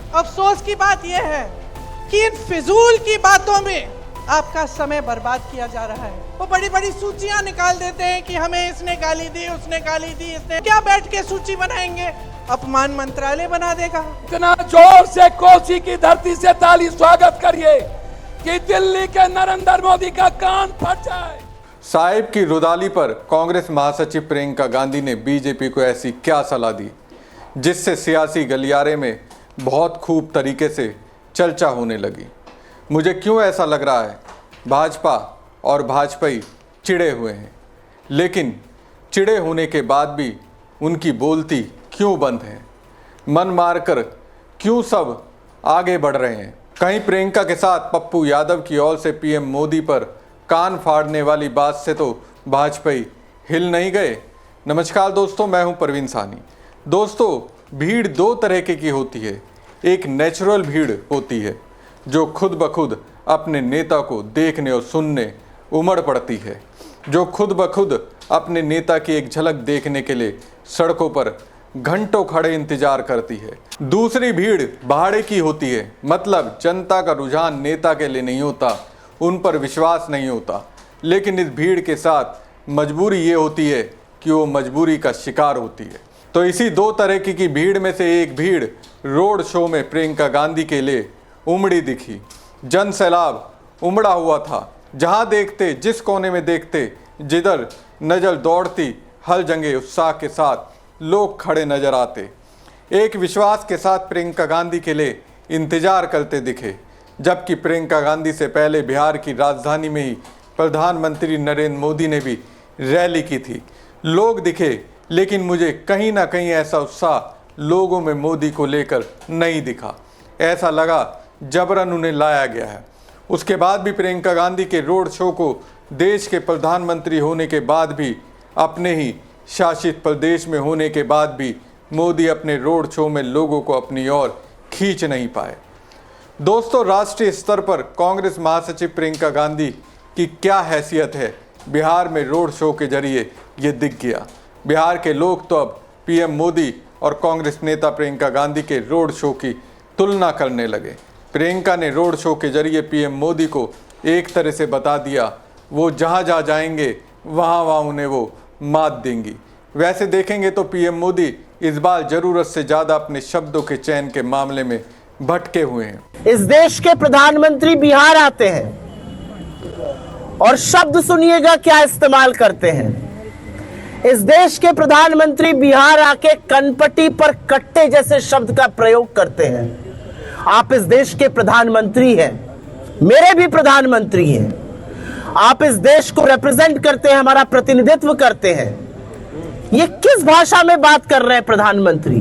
अफसोस की बात यह है कि इन फिजूल की बातों में आपका समय बर्बाद किया जा रहा है। वो बड़ी बड़ी सूचियां निकाल देते हैं कि हमें इसने गाली दी, उसने गाली दी, इसने क्या बैठ के सूची बनाएंगे? अपमान मंत्रालय बना देगा। इतना जोर से कोसी की धरती से ताली स्वागत करिए कि दिल्ली के नरेंद्र मोदी का कान फट जाए। साहिब की रुदाली पर कांग्रेस महासचिव प्रियंका गांधी ने बीजेपी को ऐसी क्या सलाह दी जिससे सियासी गलियारे में बहुत खूब तरीके से चर्चा होने लगी। मुझे क्यों ऐसा लग रहा है भाजपा और भाजपाई चिढ़े हुए हैं, लेकिन चिढ़े होने के बाद भी उनकी बोलती क्यों बंद है? मन मारकर क्यों सब आगे बढ़ रहे हैं? कहीं प्रियंका के साथ पप्पू यादव की ओर से पीएम मोदी पर कान फाड़ने वाली बात से तो भाजपाई हिल नहीं गए। नमस्कार दोस्तों, मैं हूं परवीन साहनी। दोस्तों, भीड़ दो तरह की होती है। एक नेचुरल भीड़ होती है जो खुद ब खुद अपने नेता को देखने और सुनने उमड़ पड़ती है, जो खुद ब खुद अपने नेता की एक झलक देखने के लिए सड़कों पर घंटों खड़े इंतजार करती है। दूसरी भीड़ भाड़े की होती है, मतलब जनता का रुझान नेता के लिए नहीं होता, उन पर विश्वास नहीं होता, लेकिन इस भीड़ के साथ मजबूरी ये होती है कि वो मजबूरी का शिकार होती है। तो इसी दो तरह की भीड़ में से एक भीड़ रोड शो में प्रियंका गांधी के लिए उमड़ी दिखी। जन सैलाब उमड़ा हुआ था, जहां देखते, जिस कोने में देखते, जिधर नजर दौड़ती, हर जगह उत्साह के साथ लोग खड़े नजर आते, एक विश्वास के साथ प्रियंका गांधी के लिए इंतजार करते दिखे। जबकि प्रियंका गांधी से पहले बिहार की राजधानी में ही प्रधानमंत्री नरेंद्र मोदी ने भी रैली की थी। लोग दिखे, लेकिन मुझे कहीं ना कहीं ऐसा उत्साह लोगों में मोदी को लेकर नहीं दिखा। ऐसा लगा जबरन उन्हें लाया गया है। उसके बाद भी प्रियंका गांधी के रोड शो को देश के प्रधानमंत्री होने के बाद भी, अपने ही शासित प्रदेश में होने के बाद भी मोदी अपने रोड शो में लोगों को अपनी ओर खींच नहीं पाए। दोस्तों, राष्ट्रीय स्तर पर कांग्रेस महासचिव प्रियंका गांधी की क्या हैसियत है, बिहार में रोड शो के जरिए ये दिख गया। बिहार के लोग तो अब पीएम मोदी और कांग्रेस नेता प्रियंका गांधी के रोड शो की तुलना करने लगे। प्रियंका ने रोड शो के जरिए पीएम मोदी को एक तरह से बता दिया, वो जहां जहां जाएंगे वहां उन्हें वो मात देंगी। वैसे देखेंगे तो पीएम मोदी इस बार जरूरत से ज्यादा अपने शब्दों के चयन के मामले में भटके हुए हैं। इस देश के प्रधानमंत्री बिहार आते हैं और शब्द सुनिएगा क्या इस्तेमाल करते हैं। इस देश के प्रधानमंत्री बिहार आके कनपटी पर कट्टे जैसे शब्द का प्रयोग करते हैं। आप इस देश के प्रधानमंत्री हैं, मेरे भी प्रधानमंत्री हैं। आप इस देश को रिप्रेजेंट करते हैं, हमारा प्रतिनिधित्व करते हैं। ये किस भाषा में बात कर रहे हैं प्रधानमंत्री?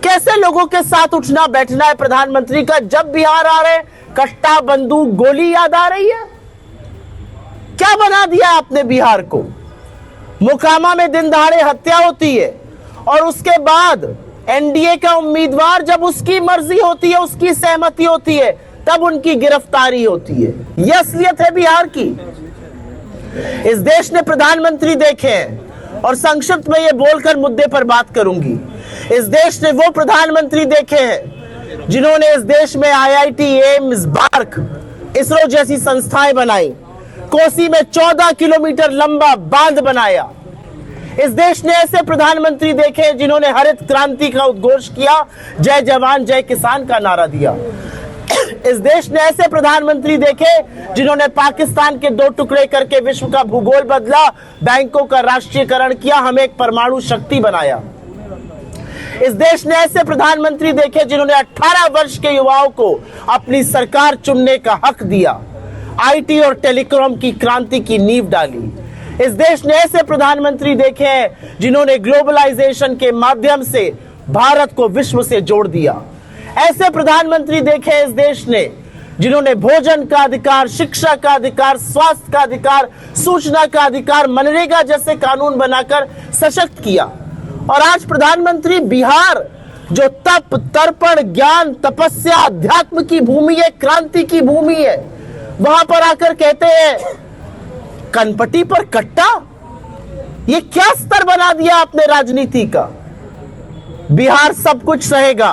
कैसे लोगों के साथ उठना बैठना है प्रधानमंत्री का? जब बिहार आ रहे, कट्टा, बंदूक, गोली याद आ रही है? क्या बना दिया आपने बिहार को? मोकामा में दिन दहाड़े हत्या होती है और उसके बाद एनडीए का उम्मीदवार, जब उसकी मर्जी होती है, उसकी सहमति होती है, तब उनकी गिरफ्तारी होती है। यह असलियत है बिहार की। इस देश ने प्रधानमंत्री देखे हैं और संक्षिप्त में ये बोलकर मुद्दे पर बात करूंगी। इस देश ने वो प्रधानमंत्री देखे हैं जिन्होंने इस देश में आईआईटी, एम्स, बार्क, इसरो जैसी संस्थाएं बनाई, कोसी में 14 किलोमीटर लंबा बांध बनाया। इस देश ने ऐसे प्रधानमंत्री देखे जिन्होंने हरित क्रांति का उद्घोष किया, जय जवान जय किसान का नारा दिया। इस देश ने ऐसे प्रधानमंत्री देखे जिन्होंने पाकिस्तान के दो टुकड़े करके विश्व का भूगोल बदला, बैंकों का राष्ट्रीयकरण किया, हमें एक परमाणु शक्ति बनाया। इस देश ने ऐसे प्रधानमंत्री देखे जिन्होंने 18 वर्ष के युवाओं को अपनी सरकार चुनने का हक दिया, आईटी और टेलीकॉम की क्रांति की नींव डाली। इस देश ने ऐसे प्रधानमंत्री देखे हैं जिन्होंने ग्लोबलाइजेशन के माध्यम से भारत को विश्व से जोड़ दिया। ऐसे प्रधानमंत्री देखे इस देश ने जिन्होंने भोजन का अधिकार, शिक्षा का अधिकार, स्वास्थ्य का अधिकार, सूचना का अधिकार, मनरेगा जैसे कानून बनाकर सशक्त किया। और आज प्रधानमंत्री बिहार, जो तप, तर्पण, ज्ञान, तपस्या, अध्यात्म की भूमि है, क्रांति की भूमि है, वहां पर आकर कहते हैं कनपटी पर कट्टा। ये क्या स्तर बना दिया आपने राजनीति का? बिहार सब कुछ सहेगा,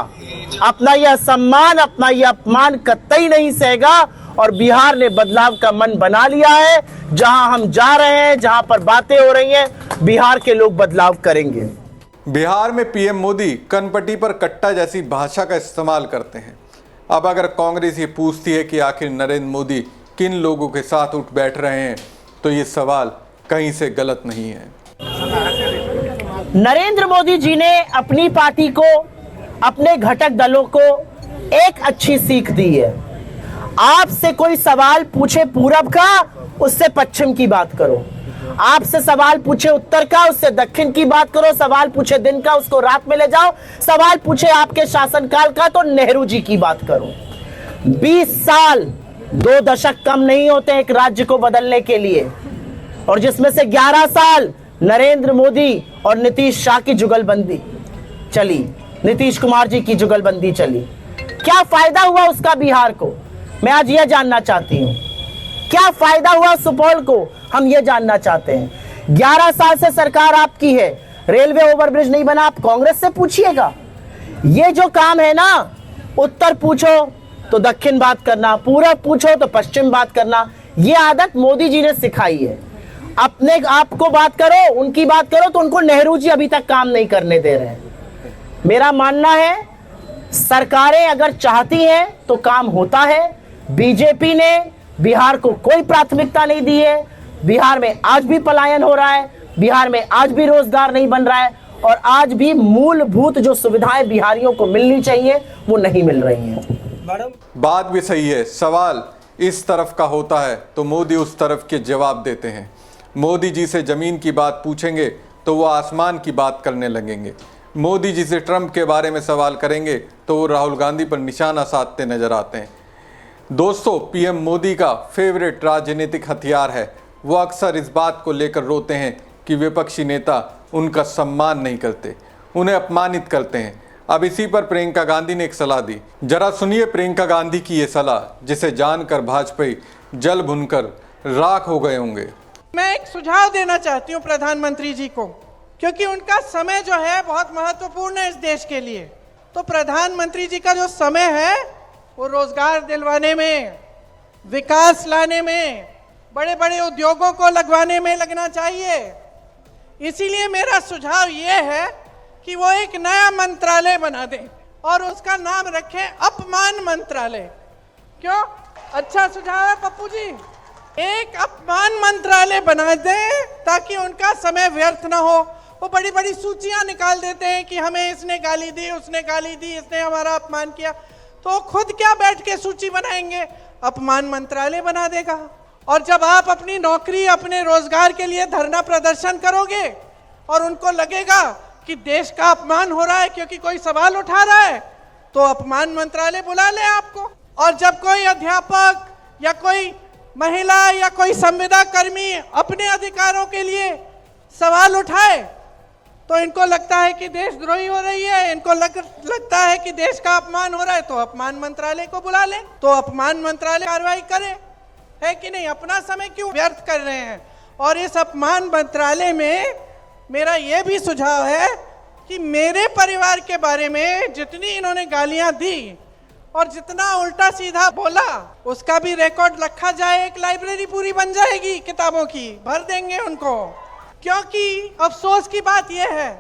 अपना यह सम्मान, अपना यह अपमान कतई नहीं सहेगा। और बिहार ने बदलाव का मन बना लिया है। जहां हम जा रहे हैं, जहां पर बातें हो रही हैं, बिहार के लोग बदलाव करेंगे। बिहार में पीएम मोदी कनपट्टी पर कट्टा जैसी भाषा का इस्तेमाल करते हैं। अब अगर कांग्रेस ये पूछती है कि आखिर नरेंद्र मोदी किन लोगों के साथ उठ बैठ रहे हैं, तो ये सवाल कहीं से गलत नहीं है। नरेंद्र मोदी जी ने अपनी पार्टी को, अपने घटक दलों को एक अच्छी सीख दी है। आपसे कोई सवाल पूछे पूरब का, उससे पश्चिम की बात करो। आपसे सवाल पूछे उत्तर का, उससे दक्षिण की बात करो। सवाल पूछे दिन का, उसको रात में ले जाओ। सवाल पूछे आपके शासनकाल का, तो नेहरू जी की बात करो। 20 साल, 2 दशक कम नहीं होते एक राज्य को बदलने के लिए, और जिसमें से 11 साल नरेंद्र मोदी और नीतीश शाह की जुगलबंदी चली, नीतीश कुमार जी की जुगलबंदी चली। क्या फायदा हुआ उसका बिहार को, मैं आज यह जानना चाहती हूं। क्या फायदा हुआ सुपौल को, हम ये जानना चाहते हैं। 11 साल से सरकार आपकी है, रेलवे ओवरब्रिज नहीं बना, आप कांग्रेस से पूछिएगा। ये जो काम है ना, उत्तर पूछो तो दक्षिण बात करना, पूरब पूछो तो पश्चिम बात करना, ये आदत मोदी जी ने सिखाई है। अपने आप को बात करो, उनकी बात करो, तो उनको नेहरू जी अभी तक काम नहीं करने दे रहे हैं। मेरा मानना है सरकारें अगर चाहती हैं तो काम होता है। बीजेपी ने बिहार को कोई प्राथमिकता नहीं दी है। बिहार में आज भी पलायन हो रहा है, बिहार में आज भी रोजगार नहीं बन रहा है, और आज भी मूलभूत जो सुविधाएं बिहारियों को मिलनी चाहिए वो नहीं मिल रही हैं। बात भी सही है। सवाल इस तरफ का होता है तो मोदी उस तरफ के जवाब देते हैं। मोदी जी से जमीन की बात पूछेंगे तो वो आसमान की बात करने लगेंगे। मोदी जी से ट्रंप के बारे में सवाल करेंगे तो वो राहुल गांधी पर निशाना साधते नजर आते हैं। दोस्तों, पीएम मोदी का फेवरेट राजनीतिक हथियार है। वो अक्सर इस बात को लेकर रोते हैं कि विपक्षी नेता उनका सम्मान नहीं करते, उन्हें अपमानित करते हैं। अब इसी पर प्रियंका गांधी ने एक सलाह दी। जरा सुनिए प्रियंका गांधी की ये सलाह, जिसे जानकर भाजपाई जल भुनकर राख हो गए होंगे। मैं एक सुझाव देना चाहती हूँ प्रधानमंत्री जी को, क्योंकि उनका समय जो है बहुत महत्वपूर्ण है इस देश के लिए। तो प्रधानमंत्री जी का जो समय है वो रोजगार दिलवाने में, विकास लाने में, बड़े बड़े उद्योगों को लगवाने में लगना चाहिए। इसीलिए मेरा सुझाव ये है कि वो एक नया मंत्रालय बना दें और उसका नाम रखें अपमान मंत्रालय। क्यों? अच्छा सुझाव है पप्पू जी। एक अपमान मंत्रालय बना दें ताकि उनका समय व्यर्थ ना हो। वो बड़ी बड़ी सूचियां निकाल देते हैं कि हमें इसने गाली दी, उसने गाली दी, इसने हमारा अपमान किया। तो खुद क्या बैठ के सूची बनाएंगे? अपमान मंत्रालय बना देगा। और जब आप अपनी नौकरी, अपने रोजगार के लिए धरना प्रदर्शन करोगे और उनको लगेगा कि देश का अपमान हो रहा है क्योंकि कोई सवाल उठा रहा है, तो अपमान मंत्रालय बुला ले आपको। और जब कोई अध्यापक या कोई महिला या कोई संविदा कर्मी अपने अधिकारों के लिए सवाल उठाए तो इनको लगता है कि देशद्रोही हो रही है, इनको लगता है कि देश का अपमान हो रहा है, तो अपमान मंत्रालय को बुला ले, तो अपमान मंत्रालय कार्रवाई करे, है कि नहीं? अपना समय क्यों व्यर्थ कर रहे हैं? और इस अपमान मंत्रालय में मेरा यह भी सुझाव है कि मेरे परिवार के बारे में जितनी इन्होंने गालियां दी और जितना उल्टा सीधा बोला, उसका भी रिकॉर्ड रखा जाए। एक लाइब्रेरी पूरी बन जाएगी किताबों की, भर देंगे उनको। क्योंकि अफसोस की बात यह है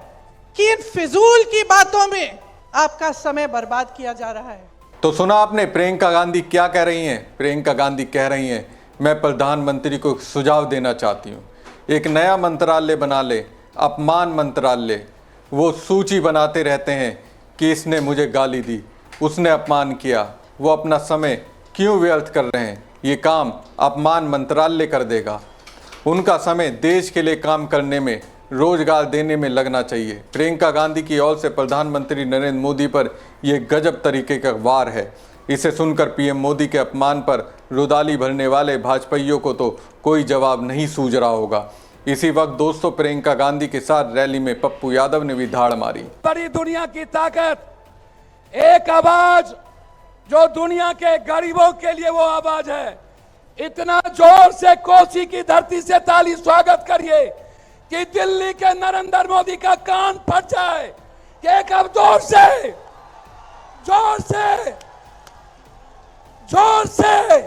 कि इन फिजूल की बातों में आपका समय बर्बाद किया जा रहा है। तो सुना आपने प्रियंका गांधी क्या कह रही हैं? प्रियंका गांधी कह रही हैं, मैं प्रधानमंत्री को सुझाव देना चाहती हूँ, एक नया मंत्रालय बना ले, अपमान मंत्रालय। वो सूची बनाते रहते हैं कि इसने मुझे गाली दी, उसने अपमान किया। वो अपना समय क्यों व्यर्थ कर रहे हैं? ये काम अपमान मंत्रालय कर देगा। उनका समय देश के लिए काम करने में, रोजगार देने में लगना चाहिए। प्रियंका गांधी की ओर से प्रधानमंत्री नरेंद्र मोदी पर यह गजब तरीके का वार है। इसे सुनकर पीएम मोदी के अपमान पर रुदाली भरने वाले भाजपाइयों को तो कोई जवाब नहीं सूझ रहा होगा। इसी वक्त दोस्तों, प्रियंका गांधी के साथ रैली में पप्पू यादव ने भी धाड़ मारी। बड़ी दुनिया की ताकत, एक आवाज जो दुनिया के गरीबों के लिए वो आवाज है। इतना जोर से कोसी की धरती से ताली स्वागत करिए कि दिल्ली के नरेंद्र मोदी का कान फट जाए। कि एक अब जोर से जोर से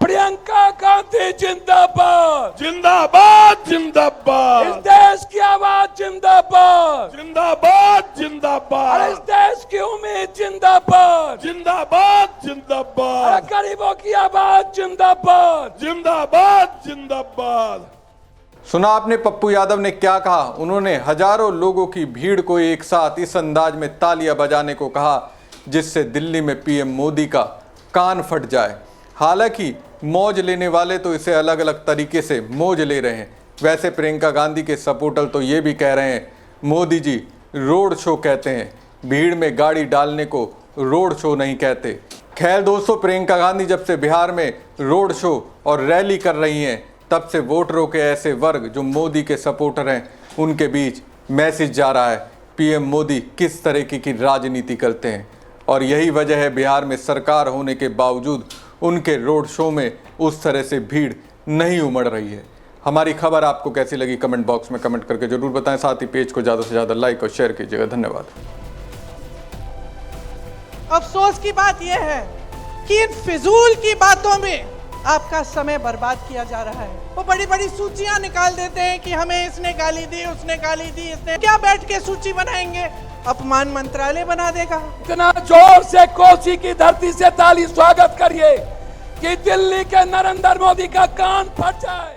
प्रियंका गांधी जिंदाबाद, जिंदाबाद इस जिंदाबाद देश की आवाज जिंदाबाद, जिंदाबाद और जिंदाबाद इस देश की उम्मीद जिंदाबाद, जिंदाबाद और जिंदाबाद गरीबों की आवाज जिंदाबाद। जिंदाबाद जिंदाबाद। सुना आपने पप्पू यादव ने क्या कहा। उन्होंने हजारों लोगों की भीड़ को एक साथ इस अंदाज में तालियां बजाने को कहा जिससे दिल्ली में पीएम मोदी का कान फट जाए। हालांकि मौज लेने वाले तो इसे अलग अलग तरीके से मौज ले रहे हैं। वैसे प्रियंका गांधी के सपोर्टर तो ये भी कह रहे हैं मोदी जी रोड शो कहते हैं, भीड़ में गाड़ी डालने को रोड शो नहीं कहते। खैर दोस्तों, प्रियंका गांधी जब से बिहार में रोड शो और रैली कर रही हैं तब से वोटरों के ऐसे वर्ग जो मोदी के सपोर्टर हैं उनके बीच मैसेज जा रहा है पीएम मोदी किस तरीके की राजनीति करते हैं। और यही वजह है बिहार में सरकार होने के बावजूद उनके रोड शो में उस तरह से भीड़ नहीं उमड़ रही है। हमारी खबर आपको कैसी लगी कमेंट बॉक्स में कमेंट करके जरूर बताएं। साथ ही पेज को ज़्यादा से ज़्यादा लाइक और शेयर कीजिएगा। धन्यवाद। अफसोस की बात यह है कि इन फिजूल की बातों में आपका समय बर्बाद किया जा रहा है। वो बड़ी बड़ी सूचियां निकाल देते हैं कि हमें इसने गाली दी, उसने गाली दी, इसने क्या बैठ के सूची बनाएंगे? अपमान मंत्रालय बना देगा। इतना जोर से कोसी की धरती से ताली स्वागत करिए कि दिल्ली के नरेंद्र मोदी का कान फट जाए।